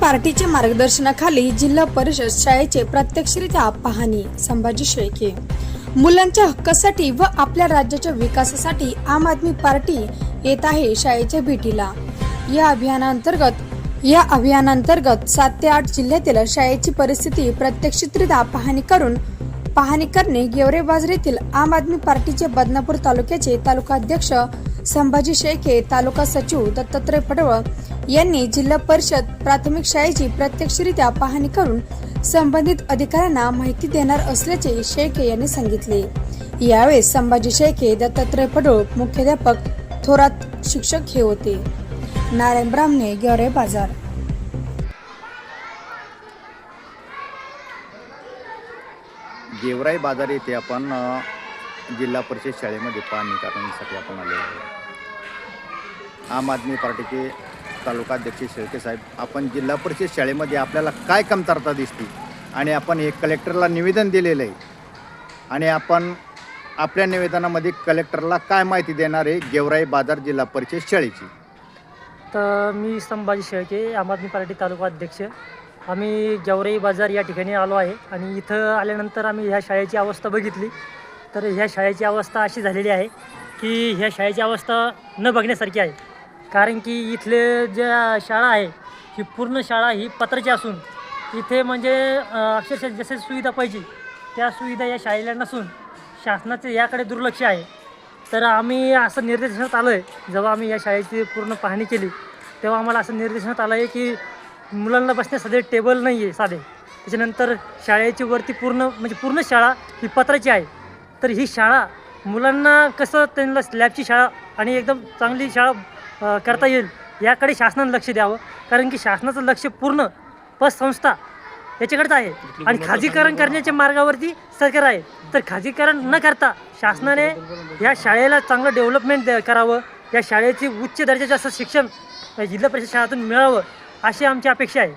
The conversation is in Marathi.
पार्टीच्या मार्गदर्शनाखाली जिल्हा परिषद शाळेचे प्रत्यक्षरित्या पाहणी. संभाजी शेळके. मुलांच्या हक्कासाठी व आपल्या राज्याच्या विकासासाठी आम आदमी पार्टी येत आहे शाळेच्या भेटीला. या अभियानांतर्गत 7 ते 8 जिल्ह्यातील शाळेची परिस्थिती प्रत्यक्षरित्या पाहणी करणे गेवराई बाजार येथील आम आदमी पार्टीचे बदनापूर तालुक्याचे तालुकाध्यक्ष संभाजी शेळके, तालुका सचिव दत्तात्रय पडवळ यांनी जिल्हा परिषद प्राथमिक शाळेची प्रत्यक्षरित्या पाहणी करून संबंधित अधिकाऱ्यांना माहिती देणार असल्याचे शेळके यांनी सांगितले. यावेळी संभाजी शेळके, दत्तात्रय पडवळ, मुख्याध्यापक, थोरात शिक्षक हे होते. नारायण ब्राह्मणे, गेवराई बाजार. गेवराई बाजार येथे आपण जिल्हा परिषद शाळेमध्ये पाहणी करण्यासाठी आपण आलेलो आहोत. आम आदमी पार्टीचे तालुकाध्यक्ष शेळके साहेब, आपण जिल्हा परिषद शाळेमध्ये आपल्याला काय कमतरता दिसते आणि आपण हे कलेक्टरला निवेदन दिलेलं आहे आणि आपण आपल्या निवेदनामध्ये कलेक्टरला काय माहिती देणार आहे गेवराई बाजार जिल्हा परिषद शाळेची. तर मी संभाजी शेळके, आम आदमी पार्टी तालुका अध्यक्ष. आम्ही गेवराई बाजार या ठिकाणी आलो आहे आणि इथं आल्यानंतर आम्ही ह्या शाळेची अवस्था बघितली. तर ह्या शाळेची अवस्था अशी झालेली आहे की ह्या शाळेची अवस्था न बघण्यासारखी आहे. कारण की इथले ज्या शाळा आहे ही पूर्ण शाळा ही पत्राची असून इथे म्हणजे अक्षरशः जसे सुविधा पाहिजे त्या सुविधा या शाळेला नसून शासनाचे याकडे दुर्लक्ष आहे. तर आम्ही असं निर्देशनात आलो आहे, जेव्हा आम्ही या शाळेची पूर्ण पाहणी केली तेव्हा आम्हाला असं निर्देशनात आलं आहे की मुलांना बसण्यासाठी टेबल नाही आहे साधे. त्याच्यानंतर शाळेची वरती पूर्ण शाळा ही पत्राची आहे. तर ही शाळा मुलांना कसं त्यांना स्लॅबची शाळा आणि एकदम चांगली शाळा करता येईल याकडे शासनानं लक्ष द्यावं. कारण की शासनाचं लक्ष पूर्ण पतसंस्था याच्याकडेच आहे आणि खाजगीकरण करण्याच्या मार्गावरती सरकार आहे. तर खाजगीकरण न करता शासनाने या शाळेला चांगलं डेव्हलपमेंट करावं, या शाळेची उच्च दर्जाचं असं शिक्षण जिल्हा परिषद शाळेतून मिळावं अशी आमची अपेक्षा आहे.